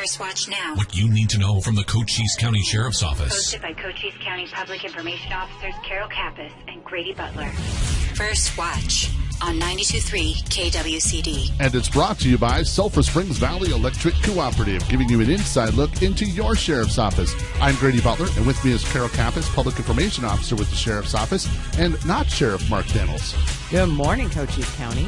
First Watch now. What you need to know from the Cochise County Sheriff's Office. Hosted by Cochise County Public Information Officers Carol Kappas and Grady Butler. First Watch on 92.3 KWCD. And it's brought to you by Sulphur Springs Valley Electric Cooperative, giving you an inside look into your sheriff's office. I'm Grady Butler, and with me is Carol Kappas, Public Information Officer with the Sheriff's Office, and not Sheriff Mark Daniels. Good morning, Cochise County.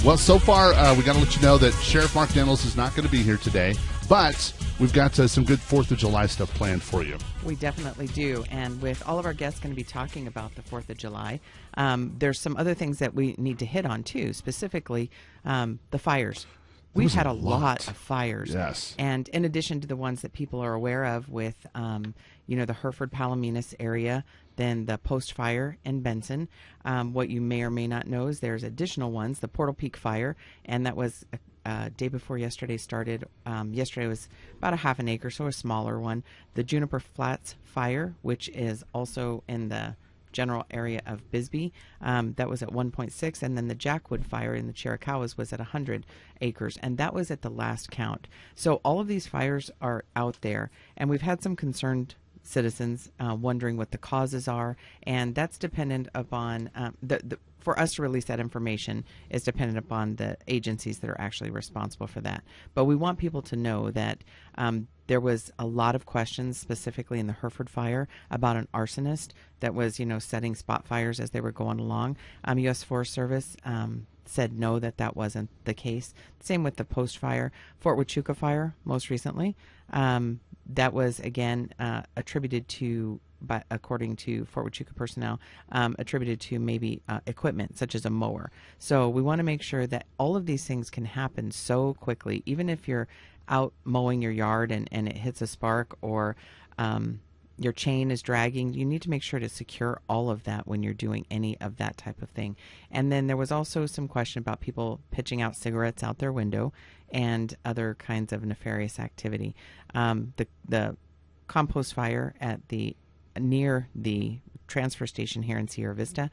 Well, so far, we got to let you know that Sheriff Mark Daniels is not going to be here today, but we've got some good 4th of July stuff planned for you. We definitely do, and with all of our guests going to be talking about the 4th of July, there's some other things that we need to hit on, too, specifically the fires. We've had a lot of fires. Yes. And in addition to the ones that people are aware of with, the Hereford-Palominas area, then the Post Fire in Benson. What you may or may not know is there's additional ones, the Portal Peak Fire, and that was day before yesterday started. Yesterday was about a half an acre, so a smaller one. The Juniper Flats Fire, which is also in the general area of Bisbee, that was at 1.6, and then the Jackwood Fire in the Chiricahuas was at 100 acres, and that was at the last count. So all of these fires are out there, and we've had some concerned citizens wondering what the causes are, and that's dependent upon for us to release that information is dependent upon the agencies that are actually responsible for that. But we want people to know that there was a lot of questions, specifically in the Hereford fire, about an arsonist that was, setting spot fires as they were going along. U.S. Forest Service said no, that wasn't the case. Same with the Post Fire. Fort Huachuca Fire, most recently, that was, again, attributed to, according to Fort Huachuca personnel, attributed to maybe equipment such as a mower. So we want to make sure that all of these things can happen so quickly, even if you're out mowing your yard and it hits a spark, or your chain is dragging. You need to make sure to secure all of that when you're doing any of that type of thing. And then there was also some question about people pitching out cigarettes out their window and other kinds of nefarious activity. The compost fire at near the transfer station here in Sierra Vista,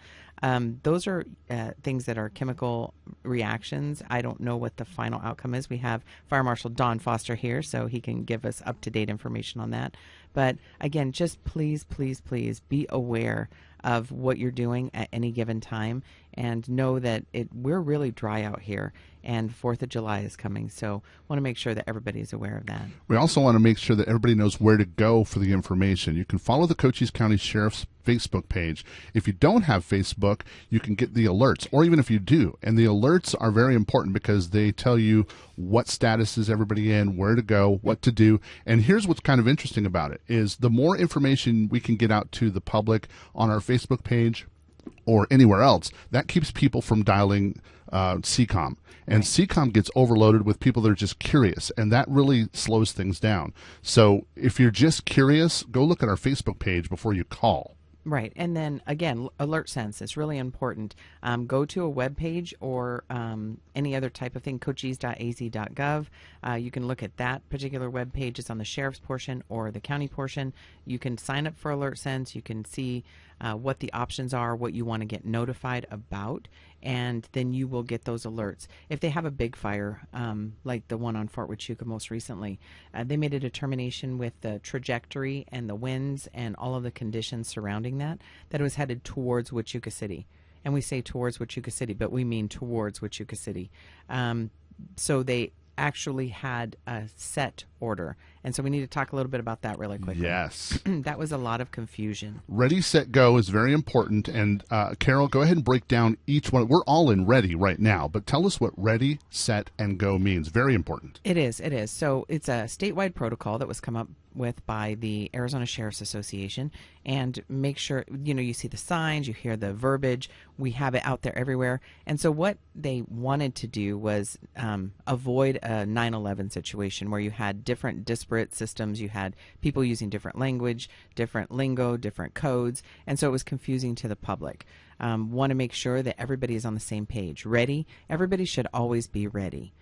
those are things that are chemical reactions. I don't know what the final outcome is. We have Fire Marshal Don Foster here, so he can give us up-to-date information on that. But again, just please, please, please be aware of what you're doing at any given time, and know that we're really dry out here, and 4th of July is coming, so want to make sure that everybody's aware of that. We also want to make sure that everybody knows where to go for the information. You can follow the Cochise County Sheriff's Facebook page. If you don't have Facebook, you can get the alerts, or even if you do. And the alerts are very important because they tell you what status is everybody in, where to go, what to do. And here's what's kind of interesting about it is the more information we can get out to the public on our Facebook page or anywhere else, that keeps people from dialing CCOM. And CCOM gets overloaded with people that are just curious, and that really slows things down. So if you're just curious, go look at our Facebook page before you call. Right. And then, again, alert sense is really important. Go to a web page or any other type of thing, cochise.az.gov. You can look at that particular web page. It's on the sheriff's portion or the county portion. You can sign up for alert sense. You can see what the options are, what you want to get notified about, and then you will get those alerts. If they have a big fire, like the one on Fort Huachuca most recently, they made a determination with the trajectory and the winds and all of the conditions surrounding that it was headed towards Huachuca City. And we say towards Huachuca City, but we mean towards Huachuca City. So they actually had a set order. And so we need to talk a little bit about that really quickly. Yes. That was a lot of confusion. Ready, set, go is very important. And Carol, go ahead and break down each one. We're all in ready right now, but tell us what ready, set, and go means. Very important. It is. So it's a statewide protocol that was come up with by the Arizona Sheriff's Association, and make sure, you see the signs, you hear the verbiage, we have it out there everywhere. And so what they wanted to do was avoid a 9/11 situation where you had different disparate systems, you had people using different language, different lingo, different codes, and so it was confusing to the public. Want to make sure that everybody is on the same page. Ready? Everybody should always be ready.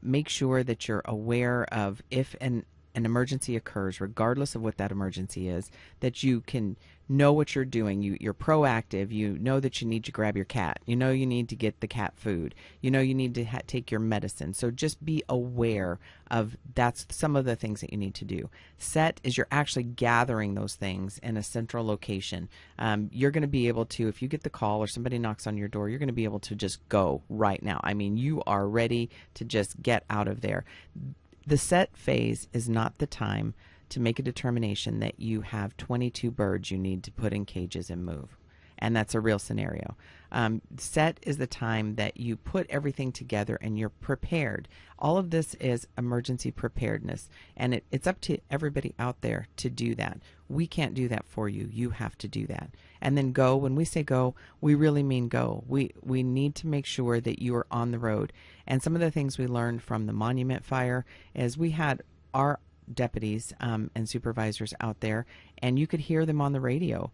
Make sure that you're aware of if an emergency occurs, regardless of what that emergency is, that you can know what you're doing. You're proactive. You know that you need to grab your cat. You know you need to get the cat food. You know you need to take your medicine. So just be aware of that's some of the things that you need to do. Set is you're actually gathering those things in a central location. You're going to be able to, if you get the call or somebody knocks on your door, you're going to be able to just go right now. I mean, you are ready to just get out of there. The set phase is not the time to make a determination that you have 22 birds you need to put in cages and move. And that's a real scenario. Set is the time that you put everything together and you're prepared. All of this is emergency preparedness. And it's up to everybody out there to do that. We can't do that for you. You have to do that. And then go. When we say go, we really mean go. We need to make sure that you are on the road. And some of the things we learned from the Monument fire is we had our deputies and supervisors out there, and you could hear them on the radio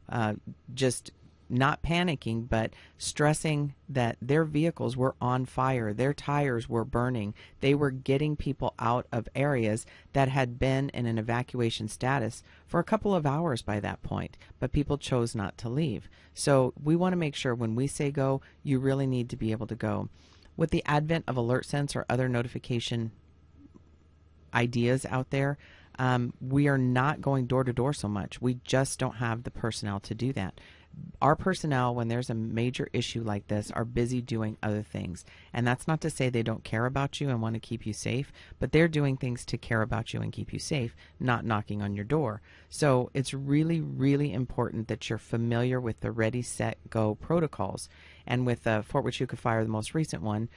just not panicking, but stressing that their vehicles were on fire, their tires were burning. They were getting people out of areas that had been in an evacuation status for a couple of hours by that point, but people chose not to leave. So we want to make sure when we say go, you really need to be able to go. With the advent of AlertSense or other notification ideas out there, we are not going door to door so much. We just don't have the personnel to do that. Our personnel, when there's a major issue like this, are busy doing other things. And that's not to say they don't care about you and want to keep you safe, but they're doing things to care about you and keep you safe, not knocking on your door. So it's really, really important that you're familiar with the Ready, Set, Go protocols. And with Fort Huachuca Fire, the most recent one,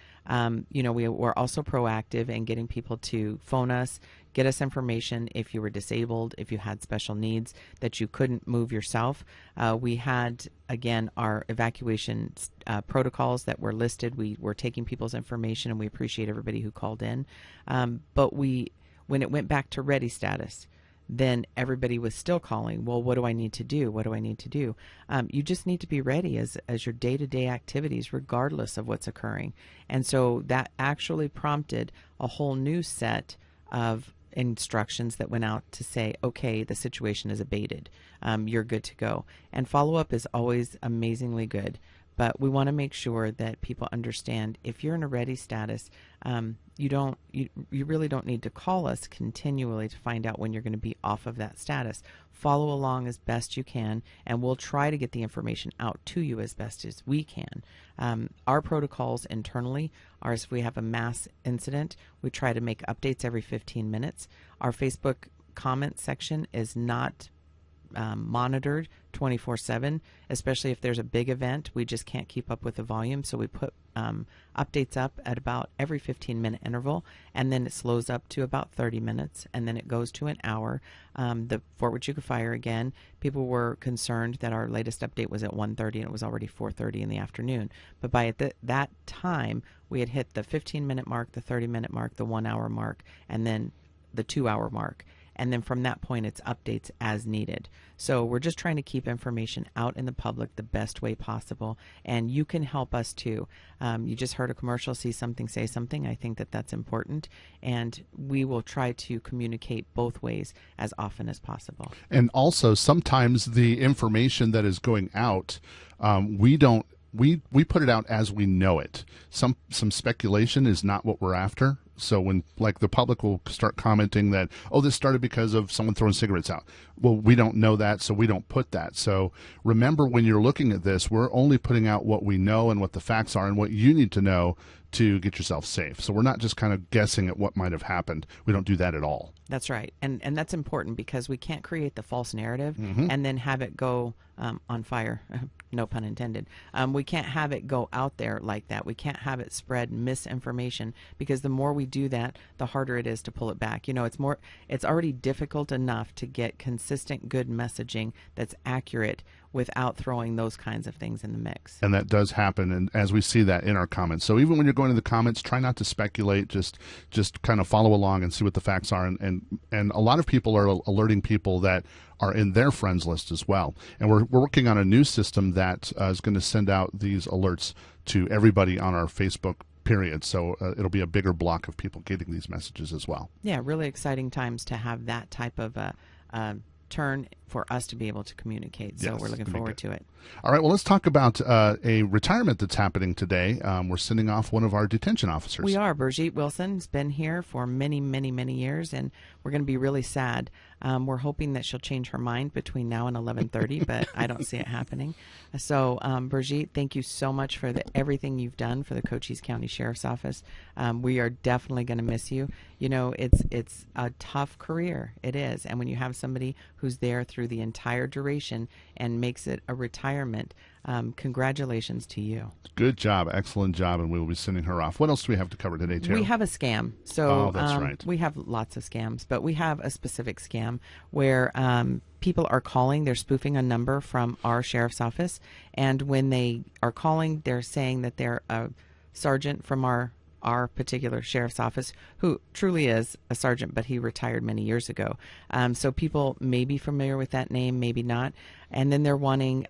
we were also proactive in getting people to phone us, get us information if you were disabled, if you had special needs that you couldn't move yourself. We had, again, our evacuation protocols that were listed. We were taking people's information, and we appreciate everybody who called in. But when it went back to ready status, then everybody was still calling, well, what do I need to do? What do I need to do? You just need to be ready as your day-to-day activities, regardless of what's occurring. And so that actually prompted a whole new set of instructions that went out to say, okay, the situation is abated. You're good to go. And follow-up is always amazingly good. But we want to make sure that people understand if you're in a ready status, you really don't need to call us continually to find out when you're going to be off of that status. Follow along as best you can, and we'll try to get the information out to you as best as we can. Our protocols internally are, if we have a mass incident, we try to make updates every 15 minutes. Our Facebook comment section is not monitored 24/7, especially if there's a big event. We just can't keep up with the volume, so we put updates up at about every 15-minute interval, and then it slows up to about 30 minutes, and then it goes to an hour. The Fort Huachuca Fire, again, people were concerned that our latest update was at 1:30 and it was already 4:30 in the afternoon. But by that time, we had hit the 15-minute mark, the 30-minute mark, the 1 hour mark, and then the 2 hour mark. And then from that point, it's updates as needed. So we're just trying to keep information out in the public the best way possible. And you can help us too. You just heard a commercial, see something, say something. I think that that's important. And we will try to communicate both ways as often as possible. And also, sometimes the information that is going out, we put it out as we know it. Some speculation is not what we're after. So when, like, the public will start commenting that, oh, this started because of someone throwing cigarettes out. Well, we don't know that, so we don't put that. So remember, when you're looking at this, we're only putting out what we know and what the facts are and what you need to know to get yourself safe. So we're not just kind of guessing at what might have happened. We don't do that at all. That's right. And that's important, because we can't create the false narrative and then have it go on fire. No pun intended. We can't have it go out there like that. We can't have it spread misinformation, because the more we do that, the harder it is to pull it back. You know, it's already difficult enough to get consistent, good messaging that's accurate without throwing those kinds of things in the mix. And that does happen, and as we see that in our comments. So even when you're going to the comments, try not to speculate, just kind of follow along and see what the facts are. And a lot of people are alerting people that are in their friends list as well. And we're working on a new system that is going to send out these alerts to everybody on our Facebook period. So it'll be a bigger block of people getting these messages as well. Yeah, really exciting times to have that type of turn for us to be able to communicate. So Yes, we're looking forward to it. All right, well, let's talk about a retirement that's happening today. We're sending off one of our detention officers. We are. Brigitte Wilson has been here for many, many, many years, and we're going to be really sad. We're hoping that she'll change her mind between now and 11:30, but I don't see it happening. So, Brigitte, thank you so much for everything you've done for the Cochise County Sheriff's Office. We are definitely going to miss you. You know, it's a tough career. It is. And when you have somebody who's there through the entire duration and makes it a retirement, congratulations to you. Good job. Excellent job. And we will be sending her off. What else do we have to cover today, Terry? We have a scam. So that's right. We have lots of scams, but we have a specific scam where people are calling. They're spoofing a number from our sheriff's office. And when they are calling, they're saying that they're a sergeant from our particular sheriff's office, who truly is a sergeant, but he retired many years ago. So people may be familiar with that name, maybe not. And then they're wanting,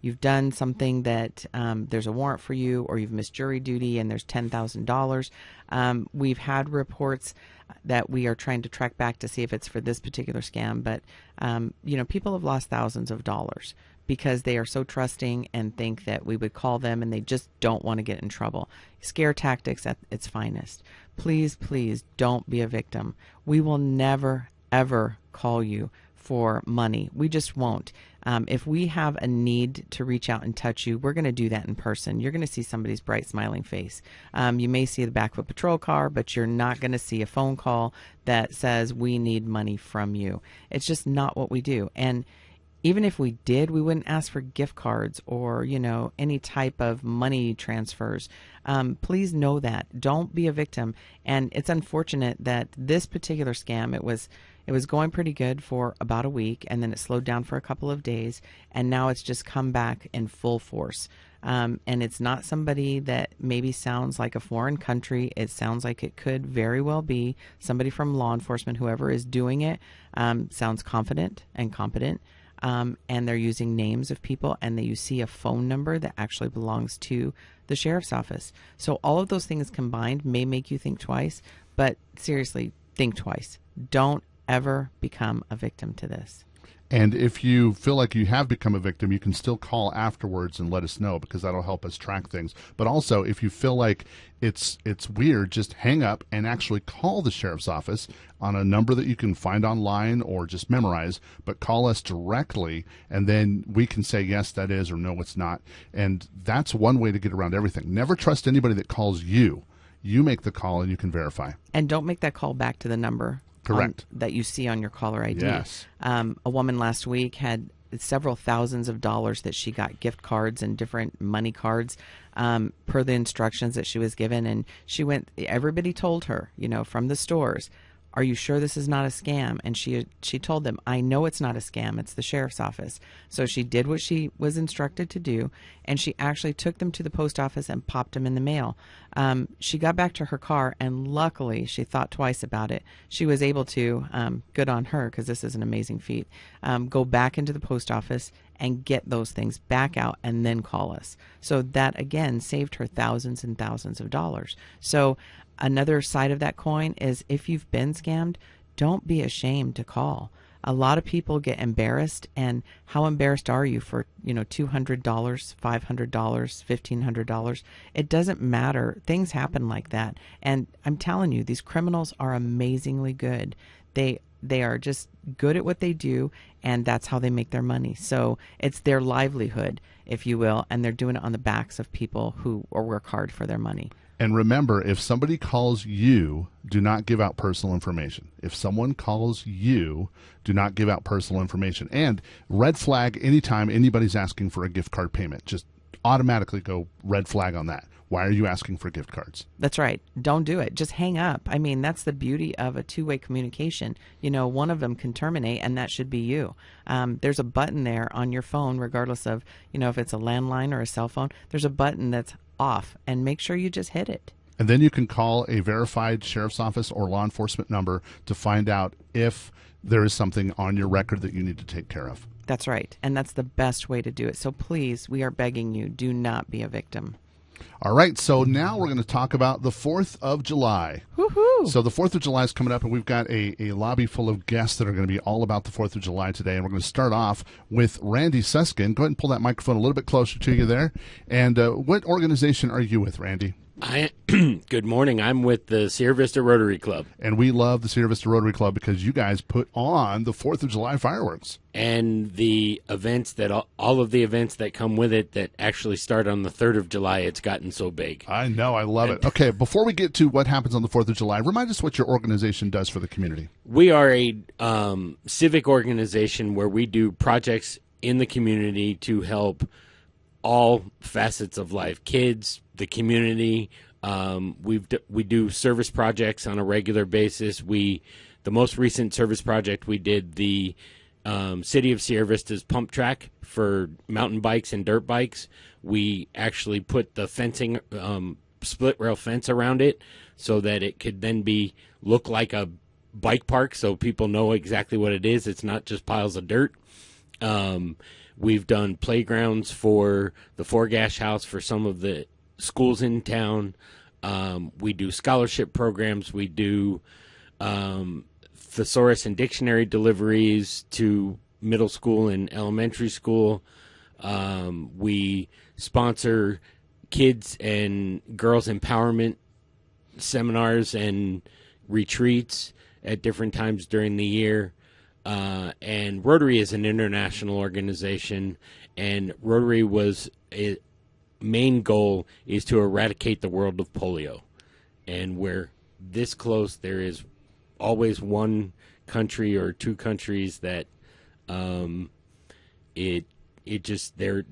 you've done something that there's a warrant for you, or you've missed jury duty and there's $10,000. We've had reports that we are trying to track back to see if it's for this particular scam, but people have lost thousands of dollars because they are so trusting and think that we would call them, and they just don't want to get in trouble. Scare tactics at its finest. Please, please don't be a victim. We will never, ever call you for money. We just won't. If we have a need to reach out and touch you, we're going to do that in person. You're going to see somebody's bright, smiling face. You may see the back of a patrol car, but you're not going to see a phone call that says, we need money from you. It's just not what we do. And even if we did, we wouldn't ask for gift cards or, any type of money transfers. Please know that. Don't be a victim. And it's unfortunate that this particular scam, it was going pretty good for about a week, and then it slowed down for a couple of days, and now it's just come back in full force. And it's not somebody that maybe sounds like a foreign country. It sounds like it could very well be somebody from law enforcement. Whoever is doing it sounds confident and competent. And they're using names of people, and you see a phone number that actually belongs to the sheriff's office. So all of those things combined may make you think twice, but seriously, think twice. Don't ever become a victim to this. And if you feel like you have become a victim, you can still call afterwards and let us know, because that'll help us track things. But also, if you feel like it's weird, just hang up and actually call the sheriff's office on a number that you can find online or just memorize, but call us directly, and then we can say, yes, that is, or no, it's not. And that's one way to get around everything. Never trust anybody that calls you. You make the call and you can verify. And don't make that call back to the number. Correct. That you see on your caller ID. Yes. A woman last week had several thousands of dollars that she got, gift cards and different money cards, per the instructions that she was given. And everybody told her, from the stores, are you sure this is not a scam? And she told them, I know it's not a scam. It's the sheriff's office. So she did what she was instructed to do, and she actually took them to the post office and popped them in the mail. She got back to her car, and luckily she thought twice about it. She was able to, good on her, because this is an amazing feat, go back into the post office and get those things back out and then call us. So that, again, saved her thousands and thousands of dollars. So another side of that coin is, if you've been scammed, don't be ashamed to call. A lot of people get embarrassed, and how embarrassed are you for, $200, $500, $1,500? It doesn't matter. Things happen like that. And I'm telling you, these criminals are amazingly good. They are just good at what they do, and that's how they make their money. So it's their livelihood, if you will, and they're doing it on the backs of people who work hard for their money. And remember, if somebody calls you, do not give out personal information. If someone calls you, do not give out personal information. And red flag anytime anybody's asking for a gift card payment. Just automatically go red flag on that. Why are you asking for gift cards? That's right. Don't do it. Just hang up. I mean, that's the beauty of a two-way communication. One of them can terminate, and that should be you. There's a button there on your phone, regardless of, if it's a landline or a cell phone. There's a button that's off, and make sure you just hit it. And then you can call a verified sheriff's office or law enforcement number to find out if there is something on your record that you need to take care of. That's right. And that's the best way to do it. So please, we are begging you, do not be a victim. All right, so now we're going to talk about the 4th of July. Woohoo! So the 4th of July is coming up, and we've got a lobby full of guests that are going to be all about the 4th of July today. And we're going to start off with Randy Suskin. Go ahead and pull that microphone a little bit closer to you there. And what organization are you with, Randy? Good morning. I'm with the Sierra Vista Rotary Club. And we love the Sierra Vista Rotary Club because you guys put on the 4th of July fireworks. And the events that all of the events that come with it that actually start on the 3rd of July, it's gotten so big. I know. I love it. Okay, before we get to what happens on the 4th of July, remind us what your organization does for the community. We are a civic organization where we do projects in the community to help all facets of life, kids, the community. We do service projects on a regular basis. The most recent service project we did, the City of Sierra Vista's pump track for mountain bikes and dirt bikes. We actually put the fencing, split rail fence around it so that it could then look like a bike park so people know exactly what it is. It's not just piles of dirt. We've done playgrounds for the Forgash House for some of the schools in town. We do scholarship programs. We do thesaurus and dictionary deliveries to middle school and elementary school. We sponsor kids and girls empowerment seminars and retreats at different times during the year. And Rotary is an international organization, and Rotary main goal is to eradicate the world of polio. And we're this close. There is always one country or two countries that there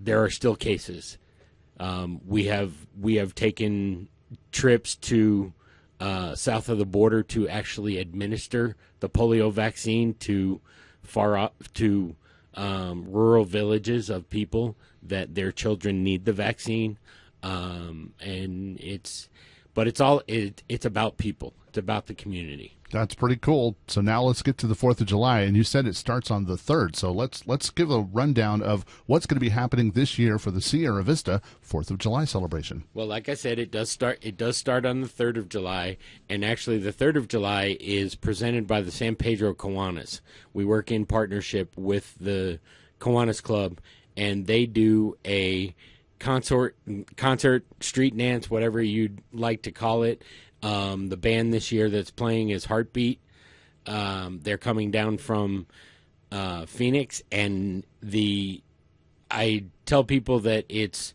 are still cases. We have taken trips to south of the border to actually administer the polio vaccine to rural villages of people that their children need the vaccine, and it's about people. It's about the community. That's pretty cool. So now let's get to the 4th of July, and you said it starts on the 3rd. So let's give a rundown of what's going to be happening this year for the Sierra Vista 4th of July celebration. Well, like I said, it does start on the 3rd of July, and actually the 3rd of July is presented by the San Pedro Kiwanis. We work in partnership with the Kiwanis Club, and they do a concert, street dance, whatever you'd like to call it. The band this year that's playing is Heartbeat. They're coming down from Phoenix, and I tell people that it's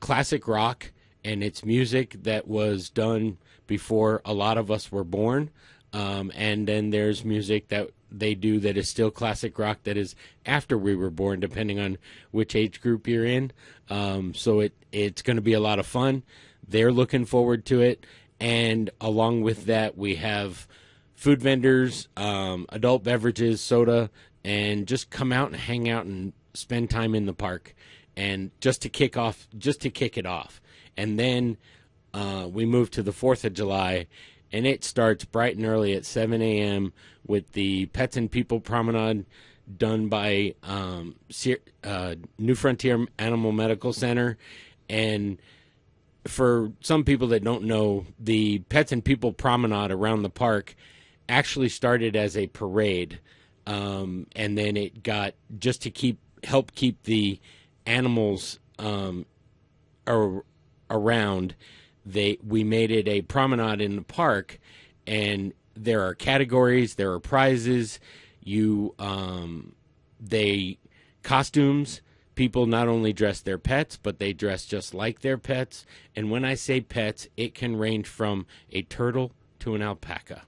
classic rock, and it's music that was done before a lot of us were born. And then there's music that they do that is still classic rock that is after we were born, depending on which age group you're in. So it's going to be a lot of fun. They're looking forward to it. And along with that, we have food vendors, adult beverages, soda, and just come out and hang out and spend time in the park, and just to kick it off. And then we move to the 4th of July, and it starts bright and early at 7 a.m. with the Pets and People Promenade done by New Frontier Animal Medical Center. And for some people that don't know, the Pets and People Promenade around the park actually started as a parade, and then it got, just to help keep the animals around, we made it a promenade in the park, and there are categories, there are prizes, costumes. People not only dress their pets, but they dress just like their pets. And when I say pets, it can range from a turtle to an alpaca.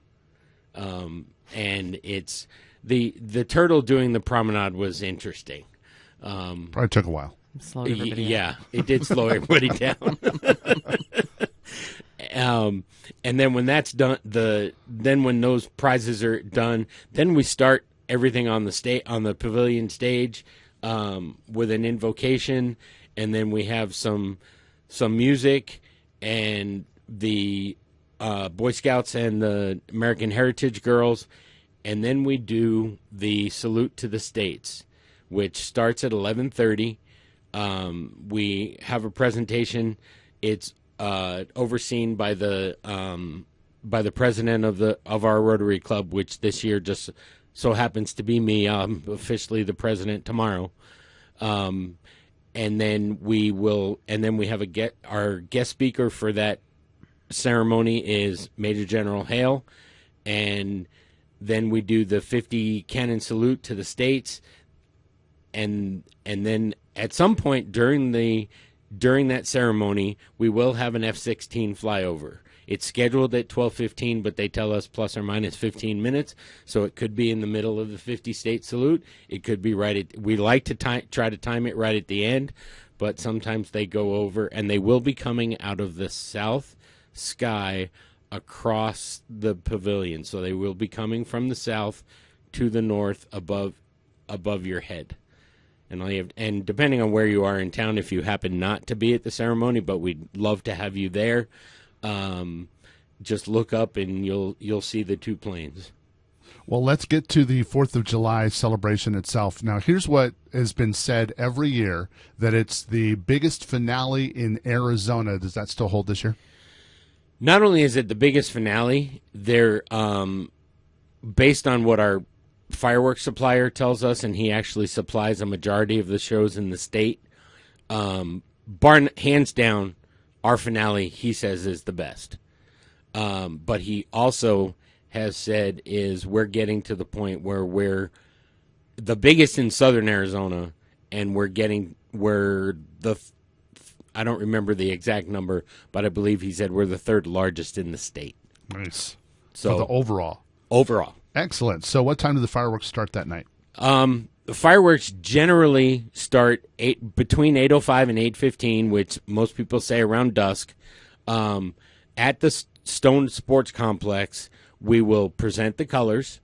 And it's the turtle doing the promenade was interesting. Probably took a while. Slowed everybody yeah, it did slow everybody down. And then when that's done, when those prizes are done, then we start everything on the pavilion stage. With an invocation, and then we have some music, and the Boy Scouts and the American Heritage Girls, and then we do the Salute to the States, which starts at 11:30. We have a presentation It's overseen by the president of our Rotary Club, which this year just so happens to be me. I'm officially the president tomorrow. And then we have our guest speaker for that ceremony is Major General Hale, and then we do the 50 cannon salute to the states, and then at some point during that ceremony we will have an F-16 flyover. It's scheduled at 12:15, but they tell us plus or minus 15 minutes, so it could be in the middle of the 50-state salute. It could be we like to try to time it right at the end, but sometimes they go over, and they will be coming out of the south sky across the pavilion. So they will be coming from the south to the north above your head. And depending on where you are in town, if you happen not to be at the ceremony, but we'd love to have you there, just look up and you'll see the two planes. Well, let's get to the 4th of July celebration itself. Now, here's what has been said every year, that it's the biggest finale in Arizona. Does that still hold this year? Not only is it the biggest finale, they're based on what our fireworks supplier tells us, and he actually supplies a majority of the shows in the state. Hands down, our finale, he says, is the best. But he also has said is we're getting to the point where we're the biggest in southern Arizona, and I don't remember the exact number, but I believe he said we're the third largest in the state. Nice. So the overall. Excellent. So what time do the fireworks start that night? The fireworks generally start between 8:05 and 8:15, which most people say around dusk. At the Stone Sports Complex, we will present the colors,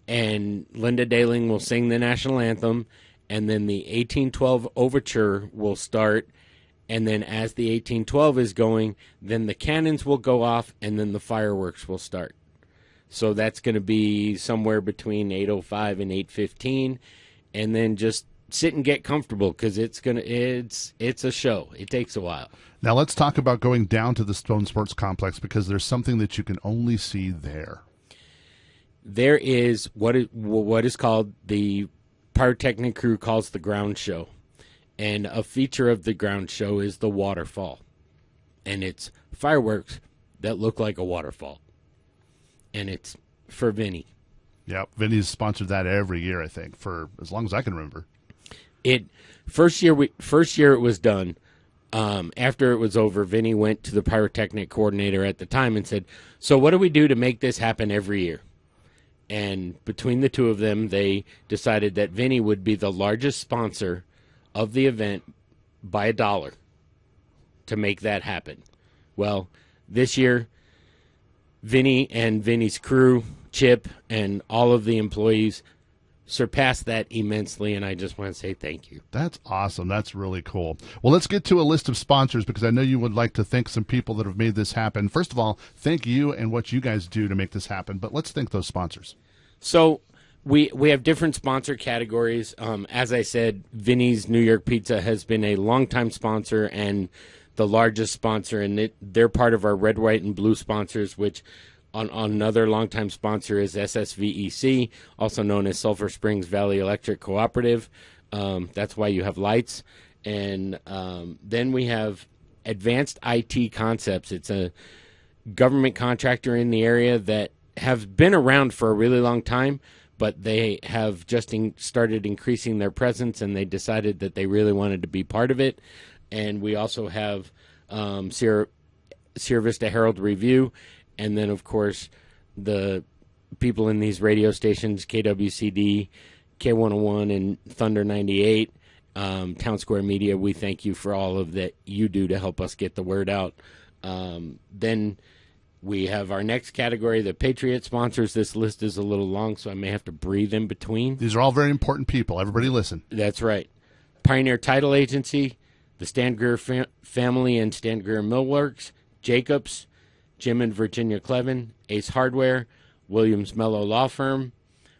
and Linda Daling will sing the national anthem, and then the 1812 Overture will start. And then as the 1812 is going, then the cannons will go off, and then the fireworks will start. So that's going to be somewhere between 8:05 and 8:15, and then just sit and get comfortable because it's a show. It takes a while. Now let's talk about going down to the Stone Sports Complex, because there's something that you can only see there. There is what is called, the pyrotechnic crew calls the ground show. And a feature of the ground show is the waterfall. And it's fireworks that look like a waterfall. And it's for Vinny. Yeah, Vinny's sponsored that every year, I think, for as long as I can remember. First year it was done. After it was over, Vinny went to the pyrotechnic coordinator at the time and said, "So what do we do to make this happen every year?" And between the two of them, they decided that Vinny would be the largest sponsor of the event by $1 to make that happen. Well, this year, Vinny and Vinny's crew, Chip, and all of the employees surpassed that immensely, and I just want to say thank you. That's awesome. That's really cool. Well, let's get to a list of sponsors, because I know you would like to thank some people that have made this happen. First of all, thank you and what you guys do to make this happen, but let's thank those sponsors. So we have different sponsor categories. As I said, Vinny's New York Pizza has been a longtime sponsor and the largest sponsor, and they're part of our red, white, and blue sponsors, which on another longtime sponsor is SSVEC, also known as Sulphur Springs Valley Electric Cooperative. That's why you have lights. And then we have Advanced IT Concepts. It's a government contractor in the area that have been around for a really long time, but they have just started increasing their presence, and they decided that they really wanted to be part of it. And we also have Sierra Vista Herald Review, and then, of course, the people in these radio stations, KWCD, K101, and Thunder 98, Town Square Media. We thank you for all of that you do to help us get the word out. Then we have our next category, the Patriot sponsors. This list is a little long, so I may have to breathe in between. These are all very important people. Everybody listen. That's right. Pioneer Title Agency, the Stan Greer family and Stan Greer Millworks, Jacobs, Jim and Virginia Clevin, Ace Hardware, Williams Mello Law Firm,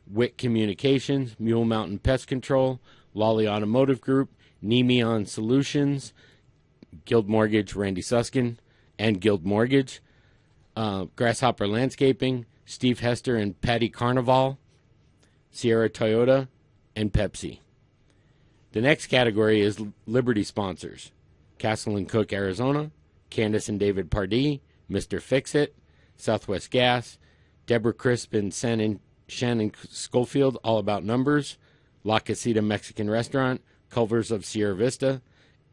WIC Communications, Mule Mountain Pest Control, Lawley Automotive Group, Nemeon Solutions, Guild Mortgage, Randy Suskin, and Guild Mortgage. Grasshopper Landscaping, Steve Hester and Patty Carnival, Sierra Toyota, and Pepsi. The next category is Liberty sponsors. Castle and Cook, Arizona, Candace and David Pardee, Mr. Fix-It, Southwest Gas, Deborah Crisp and Shannon Schofield, All About Numbers, La Casita Mexican Restaurant, Culvers of Sierra Vista,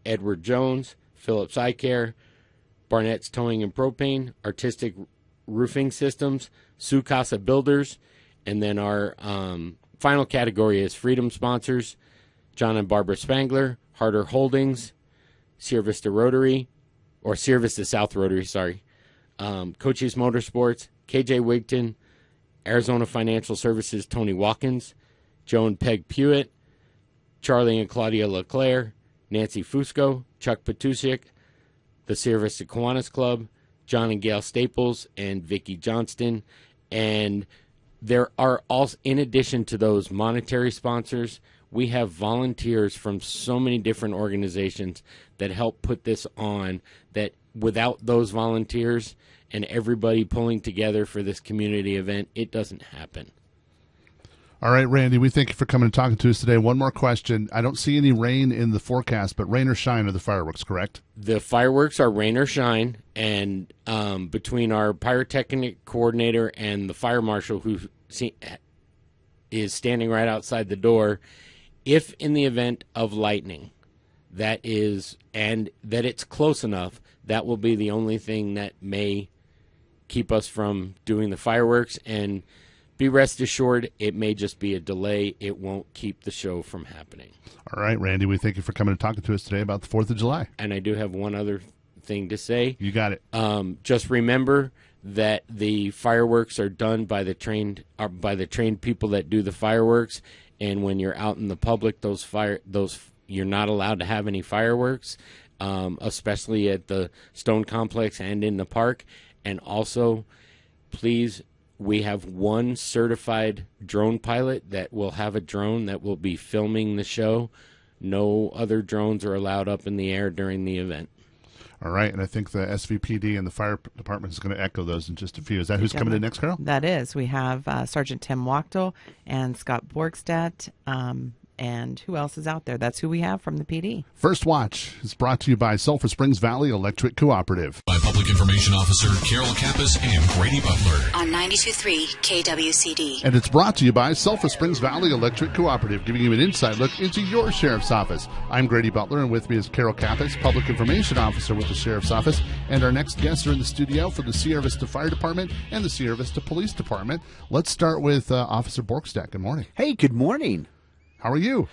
Edward Jones, Phillips Eye Care, Barnett's Towing and Propane, Artistic Roofing Systems, Sukasa Builders, and then our final category is Freedom sponsors, John and Barbara Spangler, Harder Holdings, Sierra Vista Rotary, or Sierra Vista South Rotary, sorry, Cochise Motorsports, KJ Wigton, Arizona Financial Services, Tony Watkins, Joe and Peg Pewitt, Charlie and Claudia LeClaire, Nancy Fusco, Chuck Patusiak, the Sierra Vista Kiwanis Club, John and Gail Staples, and Vicki Johnston. And there are also, in addition to those monetary sponsors, we have volunteers from so many different organizations that help put this on, that without those volunteers and everybody pulling together for this community event, it doesn't happen. All right, Randy, we thank you for coming and talking to us today. One more question. I don't see any rain in the forecast, but rain or shine are the fireworks, correct? The fireworks are rain or shine, and between our pyrotechnic coordinator and the fire marshal, who is standing right outside the door, if in the event of lightning, that is, and that it's close enough, that will be the only thing that may keep us from doing the fireworks. And be rest assured, it may just be a delay. It won't keep the show from happening. All right, Randy, we thank you for coming and talking to us today about the 4th of July. And I do have one other thing to say. You got it. Just remember that the fireworks are done by the trained people that do the fireworks. And when you're out in the public, you're not allowed to have any fireworks, especially at the Stone Complex and in the park. And also, please, we have one certified drone pilot that will have a drone that will be filming the show. No other drones are allowed up in the air during the event. All right, and I think the SVPD and the fire department is going to echo those in just a few. Is that who's coming in next, Carol? That is. We have Sergeant Tim Wachtel and Scott Borgstadt. And who else is out there? That's who we have from the PD. First Watch is brought to you by Sulphur Springs Valley Electric Cooperative. By Public Information Officer Carol Kappas and Grady Butler. On 92.3 KWCD. And it's brought to you by Sulphur Springs Valley Electric Cooperative, giving you an inside look into your sheriff's office. I'm Grady Butler, and with me is Carol Kappas, Public Information Officer with the Sheriff's Office. And our next guests are in the studio for the Sierra Vista Fire Department and the Sierra Vista Police Department. Let's start with Officer Borgstadt. Good morning. Hey, good morning. How are you?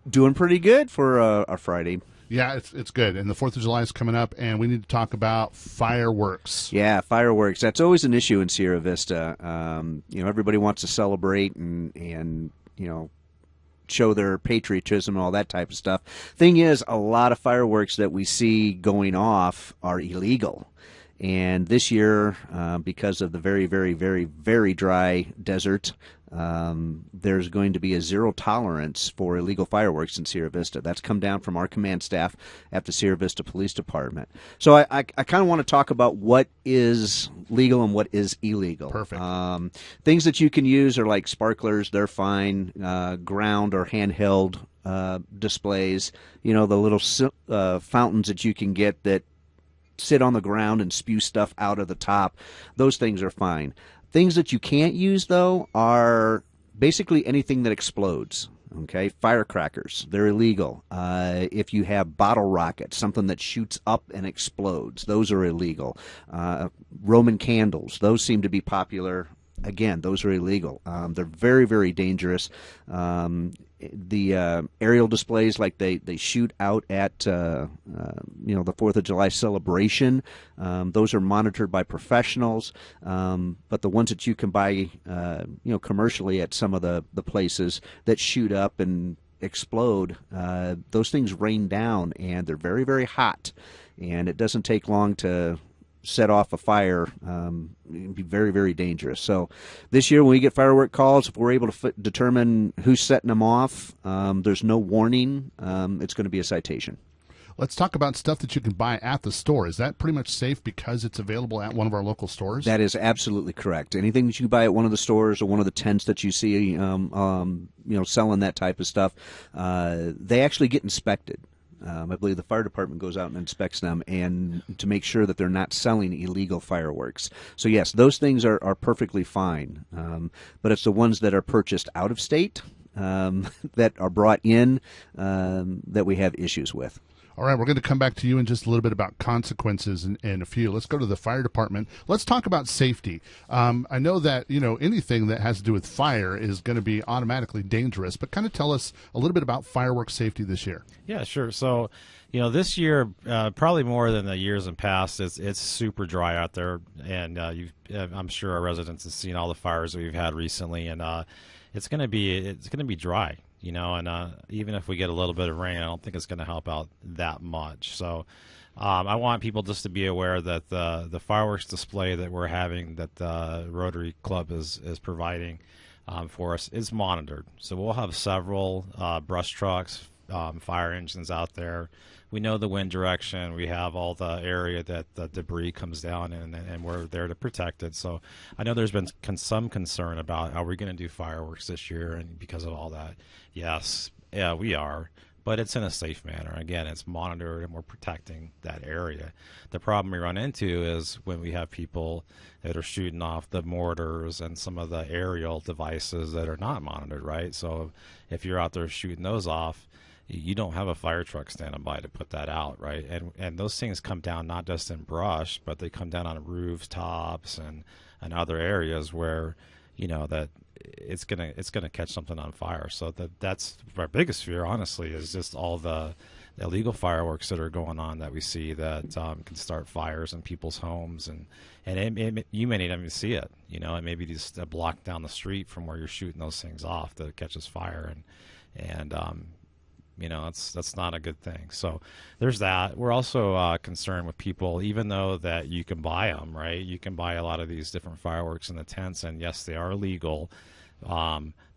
Doing pretty good for a Friday. Yeah, it's good. And the 4th of July is coming up, and we need to talk about fireworks. Yeah, fireworks. That's always an issue in Sierra Vista. Everybody wants to celebrate and show their patriotism and all that type of stuff. Thing is, a lot of fireworks that we see going off are illegal. And this year, because of the very, very, very, very dry desert, there's going to be a zero tolerance for illegal fireworks in Sierra Vista. That's come down from our command staff at the Sierra Vista Police Department. So I kind of want to talk about what is legal and what is illegal. Perfect. Things that you can use are like sparklers. They're fine. Ground or handheld displays. The little fountains that you can get that sit on the ground and spew stuff out of the top. Those things are fine. Things that you can't use, though, are basically anything that explodes. Okay, firecrackers, they're illegal. If you have bottle rockets, something that shoots up and explodes, those are illegal. Roman candles, those seem to be popular. Again, those are illegal. They're very, very dangerous. The aerial displays, like they shoot out at the 4th of July celebration, those are monitored by professionals. But the ones that you can buy, commercially at some of the places that shoot up and explode, those things rain down, and they're very, very hot. And it doesn't take long to set off a fire. It'd be very, very dangerous. So this year when we get firework calls, if we're able to determine who's setting them off, there's no warning, it's going to be a citation. Let's talk about stuff that you can buy at the store. Is that pretty much safe because it's available at one of our local stores? That is absolutely correct. Anything that you buy at one of the stores or one of the tents that you see, selling that type of stuff, they actually get inspected. I believe the fire department goes out and inspects them, and to make sure that they're not selling illegal fireworks. So yes, those things are perfectly fine, but it's the ones that are purchased out of state that are brought in that we have issues with. All right, we're going to come back to you in just a little bit about consequences in a few. Let's go to the fire department. Let's talk about safety. I know that, anything that has to do with fire is going to be automatically dangerous, but kind of tell us a little bit about fireworks safety this year. Yeah, sure. So, this year, probably more than the years in past, it's super dry out there, and I'm sure our residents have seen all the fires that we've had recently, and it's going to be dry. And even if we get a little bit of rain, I don't think it's going to help out that much. So I want people just to be aware that the fireworks display that we're having, that the Rotary Club is providing for us, is monitored. So we'll have several brush trucks, fire engines out there. We know the wind direction. We have all the area that the debris comes down in, and we're there to protect it. So I know there's been some concern about, are we going to do fireworks this year, and because of all that. Yes, yeah, we are. But it's in a safe manner. Again, it's monitored, and we're protecting that area. The problem we run into is when we have people that are shooting off the mortars and some of the aerial devices that are not monitored, right? So if you're out there shooting those off, you don't have a fire truck standing by to put that out, right? And those things come down not just in brush, but they come down on rooftops and other areas where, that it's gonna catch something on fire. So that's our biggest fear, honestly, is just all the illegal fireworks that are going on that we see that can start fires in people's homes, and you may not even see it. It may be just a block down the street from where you're shooting those things off that it catches fire, and that's not a good thing. So there's that. We're also concerned with people, even though that you can buy them, right? You can buy a lot of these different fireworks in the tents, and yes, they are legal.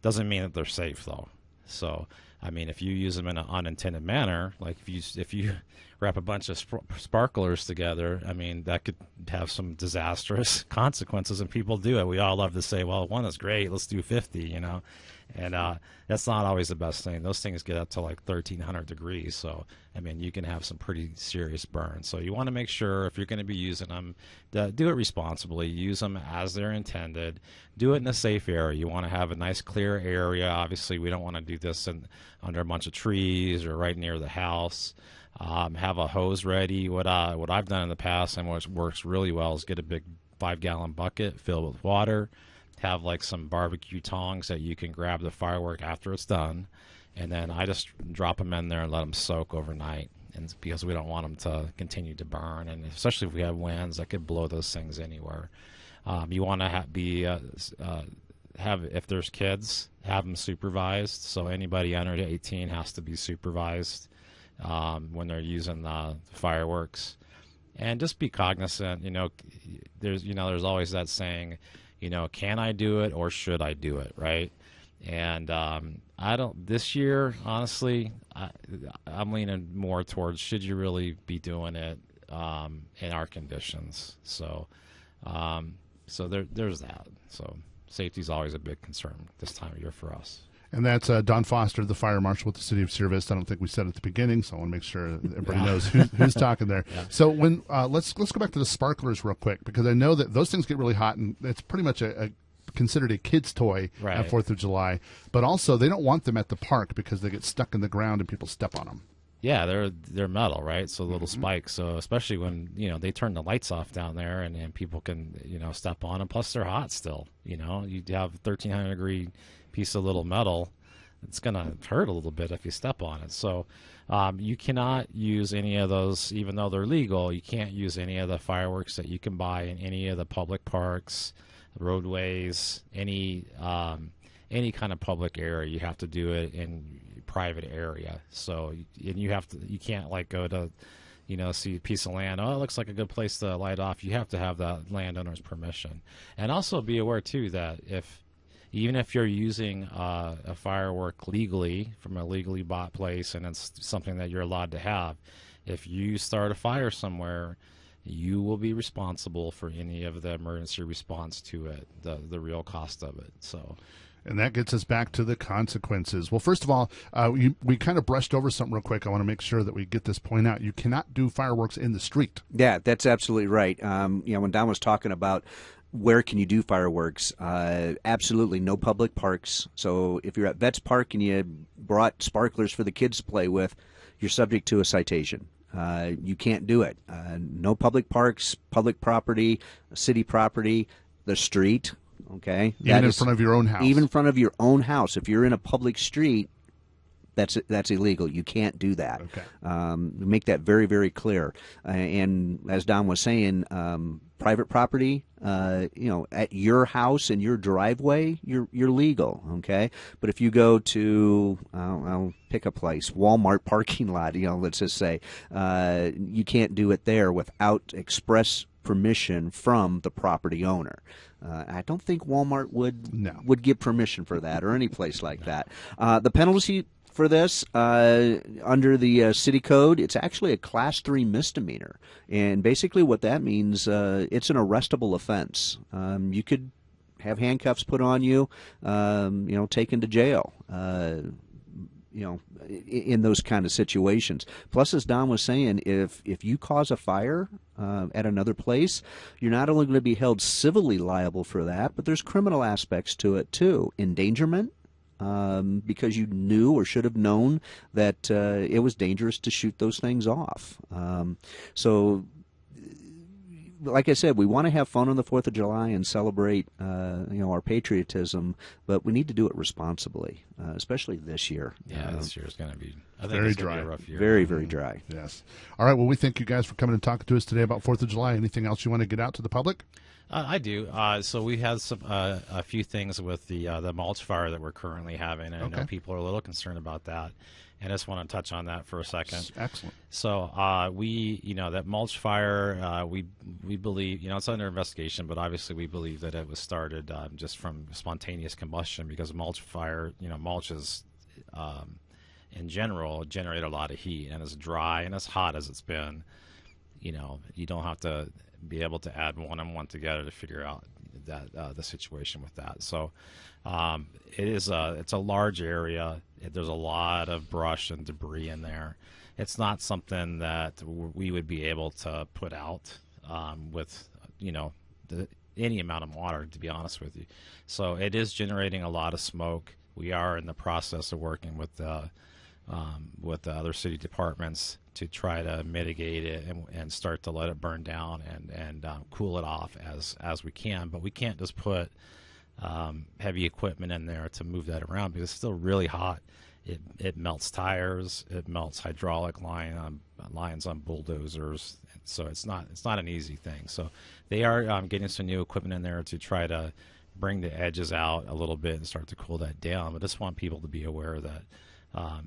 Doesn't mean that they're safe, though. So, if you use them in an unintended manner, like if you wrap a bunch of sparklers together, that could have some disastrous consequences, and people do it. We all love to say, well, one is great, let's do 50, and that's not always the best thing. Those things get up to like 1,300 degrees, so you can have some pretty serious burns. So you want to make sure, if you're going to be using them, do it responsibly. Use them as they're intended. Do it in a safe area. You want to have a nice clear area. Obviously, we don't want to do this under a bunch of trees or right near the house. Have a hose ready. What I've done in the past, and what works really well, is get a big 5-gallon bucket filled with water. Have like some barbecue tongs that you can grab the firework after it's done, and then I just drop them in there and let them soak overnight, and because we don't want them to continue to burn, and especially if we have winds that could blow those things anywhere. You want to have, if there's kids, have them supervised. So anybody under 18 has to be supervised when they're using the fireworks, and just be cognizant. There's always that saying, can I do it or should I do it, right? And I don't. This year, honestly, I'm leaning more towards, should you really be doing it in our conditions? So, there's that. So safety is always a big concern this time of year for us. And that's Don Foster, the fire marshal with the city of Sierra Vista. I don't think we said at the beginning, so I want to make sure everybody knows who's talking there. Yeah. So when let's go back to the sparklers real quick, because I know that those things get really hot, and it's pretty much considered a kid's toy at 4th of July. But also, they don't want them at the park because they get stuck in the ground and people step on them. Yeah, they're metal, right? So little spikes. So especially when they turn the lights off down there, and people can step on them. Plus, they're hot still. You have 1,300 degree piece of little metal. It's gonna hurt a little bit if you step on it. So you cannot use any of those, even though they're legal. You can't use any of the fireworks that you can buy in any of the public parks, roadways, any kind of public area. You have to do it in private area. So you can't like go to see a piece of land, it looks like a good place to light off. You have to have the landowner's permission. And also be aware too that even if you're using a firework legally from a legally bought place, and it's something that you're allowed to have, if you start a fire somewhere, you will be responsible for any of the emergency response to it, the real cost of it. So. And that gets us back to the consequences. Well, first of all, we kind of brushed over something real quick. I want to make sure that we get this point out. You cannot do fireworks in the street. Yeah, that's absolutely right. When Don was talking about where can you do fireworks, absolutely no public parks. So if you're at Vets Park and you brought sparklers for the kids to play with, you're subject to a citation. You can't do it. No public parks, public property, city property, the street. Okay, even in front of your own house. Even in front of your own house. If you're in a public street, that's illegal. You can't do that. Okay. Make that very, very clear. And as Don was saying, private property, at your house and your driveway, you're legal. Okay, but if you go to, I'll pick a place, Walmart parking lot, let's just say, you can't do it there without express permission from the property owner. I don't think Walmart would give permission for that, or any place like that. The penalty for this, under the city code, it's actually a Class 3 misdemeanor. And basically what that means, it's an arrestable offense. You could have handcuffs put on you, taken to jail. In those kind of situations. Plus, as Don was saying, if you cause a fire at another place, you're not only going to be held civilly liable for that, but there's criminal aspects to it too. Endangerment, because you knew or should have known that it was dangerous to shoot those things off. So, like I said, we want to have fun on the 4th of July and celebrate, our patriotism, but we need to do it responsibly, especially this year. Yeah, this year is going to be very dry. A rough year. Very, very dry. Yes. All right. Well, we thank you guys for coming and talking to us today about 4th of July. Anything else you want to get out to the public? I do. So we had a few things with the mulch fire that we're currently having, and I know people are a little concerned about that. And I just want to touch on that for a second. Excellent. So that mulch fire, we believe, it's under investigation, but obviously we believe that it was started just from spontaneous combustion, because mulch fire, mulches in general generate a lot of heat, and as dry and as hot as it's been, you don't have to be able to add one and one together to figure out that the situation with that. So it's a large area. There's a lot of brush and debris in there. It's not something that we would be able to put out with any amount of water, to be honest with you. So it is generating a lot of smoke. We are in the process of working with the other city departments to try to mitigate it and start to let it burn down and cool it off as we can. But we can't just put heavy equipment in there to move that around, because it's still really hot. It melts tires. It melts hydraulic lines on bulldozers. So it's not an easy thing. So they are getting some new equipment in there to try to bring the edges out a little bit and start to cool that down. But I just want people to be aware that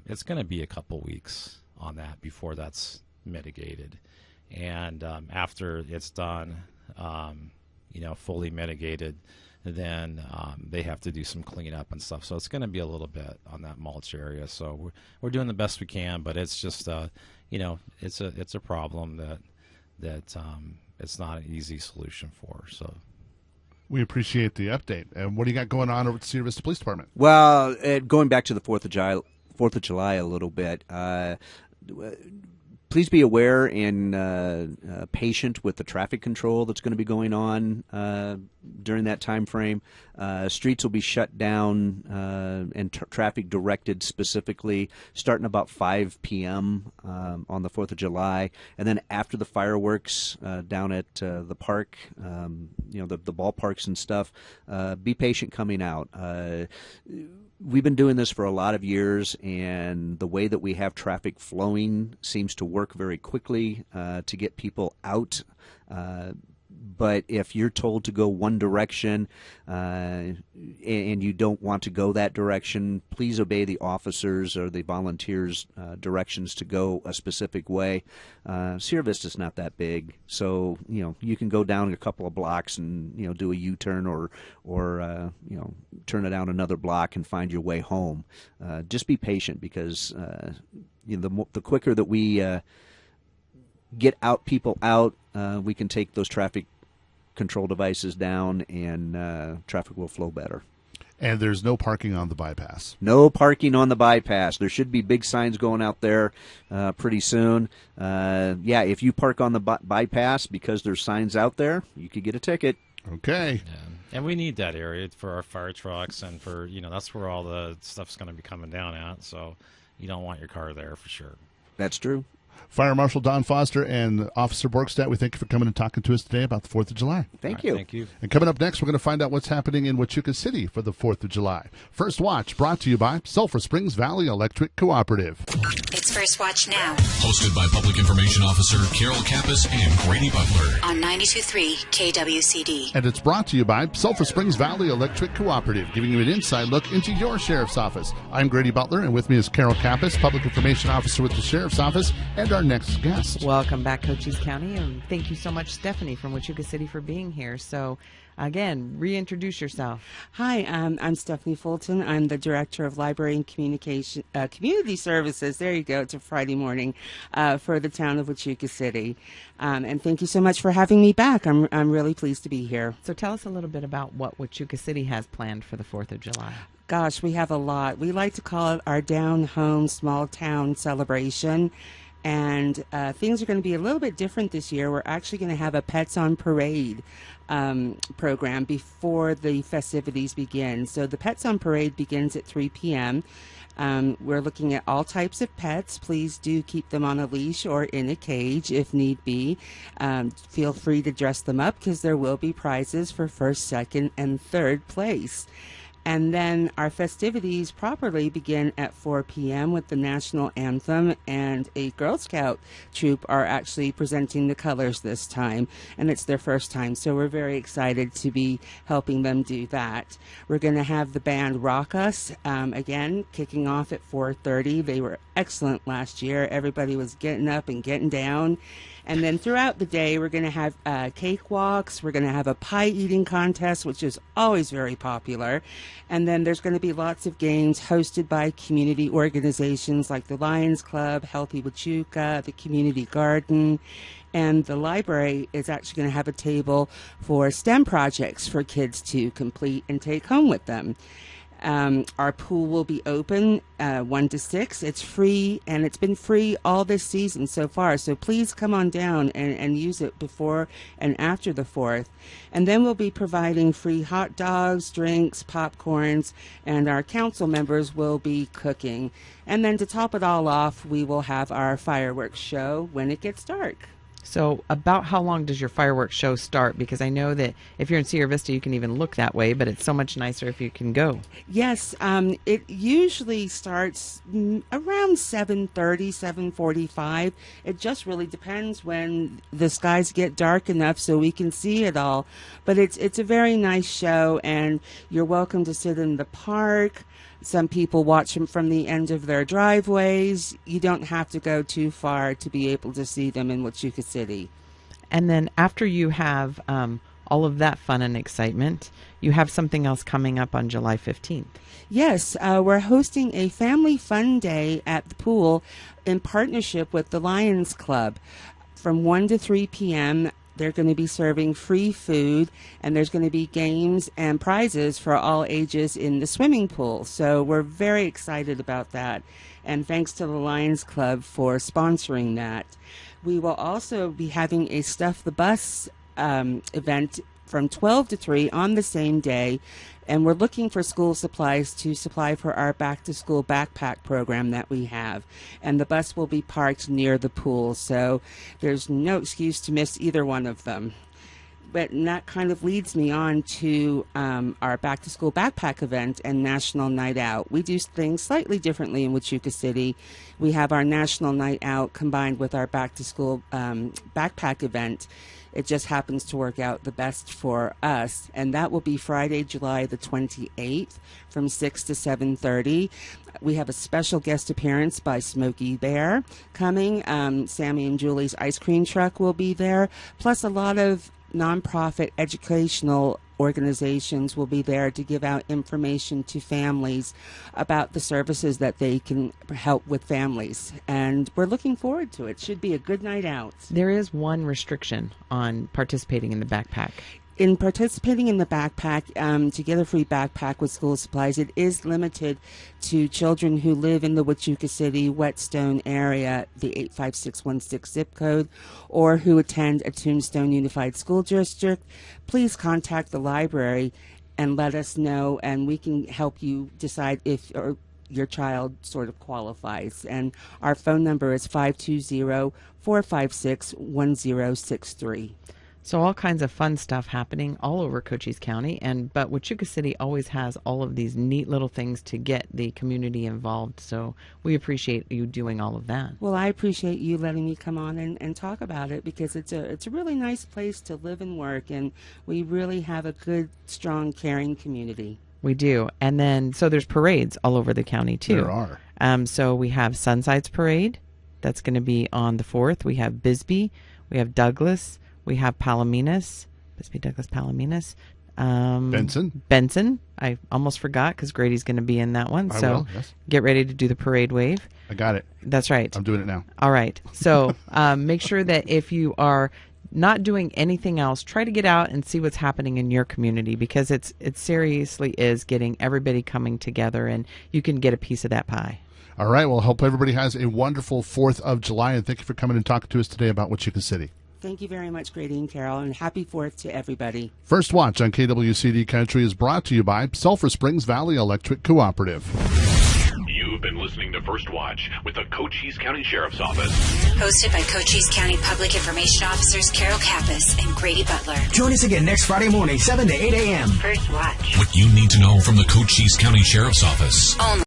it's going to be a couple weeks on that before that's mitigated. And after it's done, fully mitigated, then they have to do some cleanup and stuff. So it's going to be a little bit on that mulch area. So we're doing the best we can, but it's just it's a problem that it's not an easy solution for. So we appreciate the update. And what do you got going on over at the Cedar Vista Police Department? Well, going back to the 4th of July a little bit. Please be aware and patient with the traffic control that's going to be going on during that time frame. Streets will be shut down and traffic directed specifically starting about 5 p.m. On the 4th of July. And then after the fireworks down at the park, the ballparks and stuff, be patient coming out. We've been doing this for a lot of years, and the way that we have traffic flowing seems to work very quickly to get people out. But if you're told to go one direction and you don't want to go that direction, please obey the officers or the volunteers' directions to go a specific way. Sierra Vista's not that big, so you can go down a couple of blocks and do a U-turn or turn it down another block and find your way home. Just be patient, because the quicker that we get people out, we can take those traffic control devices down, and traffic will flow better. And there's no parking on the bypass. No parking on the bypass. There should be big signs going out there pretty soon. If you park on the bypass because there's signs out there, you could get a ticket. Okay. Yeah. And we need that area for our fire trucks, and for, that's where all the stuff's going to be coming down at. So you don't want your car there for sure. That's true. Fire Marshal Don Foster and Officer Borgstadt, we thank you for coming and talking to us today about the 4th of July. Thank you. Thank you. And coming up next, we're going to find out what's happening in Huachuca City for the 4th of July. First Watch, brought to you by Sulphur Springs Valley Electric Cooperative. It's First Watch now. Hosted by Public Information Officer Carol Kappas and Grady Butler. On 92.3 KWCD. And it's brought to you by Sulphur Springs Valley Electric Cooperative, giving you an inside look into your sheriff's office. I'm Grady Butler, and with me is Carol Kappas, Public Information Officer with the Sheriff's Office, and our next guest. Welcome back, Cochise County, and thank you so much, Stephanie from Huachuca City, for being here. So, again, reintroduce yourself. Hi, I'm Stephanie Fulton. I'm the Director of Library and Community Services. There you go. It's a Friday morning for the town of Huachuca City. And thank you so much for having me back. I'm really pleased to be here. So tell us a little bit about what Huachuca City has planned for the 4th of July. Gosh, we have a lot. We like to call it our down home small town celebration. And things are going to be a little bit different this year. We're actually going to have a Pets on Parade program before the festivities begin. So the Pets on Parade begins at 3 p.m. We're looking at all types of pets. Please do keep them on a leash or in a cage if need be. Feel free to dress them up because there will be prizes for first, second, and third place. And then our festivities properly begin at 4 p.m. with the national anthem, and a Girl Scout troop are actually presenting the colors this time, and it's their first time, so we're very excited to be helping them do that. We're going to have the band Rock Us, again, kicking off at 4:30. They were excellent last year. Everybody was getting up and getting down. And then throughout the day, we're going to have cakewalks. We're going to have a pie eating contest, which is always very popular. And then there's going to be lots of games hosted by community organizations like the Lions Club, Healthy Huachuca, the Community Garden. And the library is actually going to have a table for STEM projects for kids to complete and take home with them. Our pool will be open 1 to 6. It's free, and it's been free all this season so far. So please come on down and use it before and after the 4th. And then we'll be providing free hot dogs, drinks, popcorns, and our council members will be cooking. And then to top it all off, we will have our fireworks show when it gets dark. So about how long does your fireworks show start? Because I know that if you're in Sierra Vista, you can even look that way, but it's so much nicer if you can go. Yes, it usually starts around 7:30, 7:45. It just really depends when the skies get dark enough so we can see it all. But it's a very nice show, and you're welcome to sit in the park. Some people watch them from the end of their driveways. You don't have to go too far to be able to see them in Huachuca City. And then after you have all of that fun and excitement, you have something else coming up on July 15th. Yes, we're hosting a family fun day at the pool in partnership with the Lions Club from 1 to 3 p.m. They're going to be serving free food, and there's going to be games and prizes for all ages in the swimming pool. So we're very excited about that, and thanks to the Lions Club for sponsoring that. We will also be having a Stuff the Bus event from 12 to 3 on the same day, and we're looking for school supplies to supply for our back-to-school backpack program that we have. And the bus will be parked near the pool, so there's no excuse to miss either one of them. But that kind of leads me on to our back-to-school backpack event and National Night Out. We do things slightly differently in Huachuca City. We have our National Night Out combined with our back-to-school backpack event. It just happens to work out the best for us, and that will be Friday, July the 28th from 6 to 7:30. We have a special guest appearance by Smokey Bear coming. Sammy and Julie's ice cream truck will be there, plus a lot of nonprofit educational organizations will be there to give out information to families about the services that they can help with families. And we're looking forward to it. Should be a good night out. There is one restriction on participating in the backpack. In participating in the backpack, to get a free backpack with school supplies, it is limited to children who live in the Huachuca City, Whetstone area, the 85616 zip code, or who attend a Tombstone Unified School District. Please contact the library and let us know, and we can help you decide if your child sort of qualifies. And our phone number is 520-456-1063. So all kinds of fun stuff happening all over Cochise County, but Huachuca City always has all of these neat little things to get the community involved. So we appreciate you doing all of that. Well, I appreciate you letting me come on and talk about it, because it's a really nice place to live and work, and we really have a good, strong, caring community. We do. And then, so there's parades all over the county, too. There are. So we have Sunsides Parade. That's going to be on the 4th. We have Bisbee. We have Douglas. We have Palominas. Bisbee, Douglas, Palominas. Benson. I almost forgot because Grady's going to be in that one. I So will, yes. Get ready to do the parade wave. I got it. That's right. I'm doing it now. All right. So make sure that if you are not doing anything else, try to get out and see what's happening in your community, because it seriously is getting everybody coming together, and you can get a piece of that pie. All right. Well, hope everybody has a wonderful 4th of July, and thank you for coming and talking to us today about Huachuca City. Thank you very much, Grady and Carol, and happy 4th to everybody. First Watch on KWCD Country is brought to you by Sulphur Springs Valley Electric Cooperative. You've been listening to First Watch with the Cochise County Sheriff's Office. Hosted by Cochise County Public Information Officers Carol Kappas and Grady Butler. Join us again next Friday morning, 7 to 8 a.m. First Watch. What you need to know from the Cochise County Sheriff's Office. Only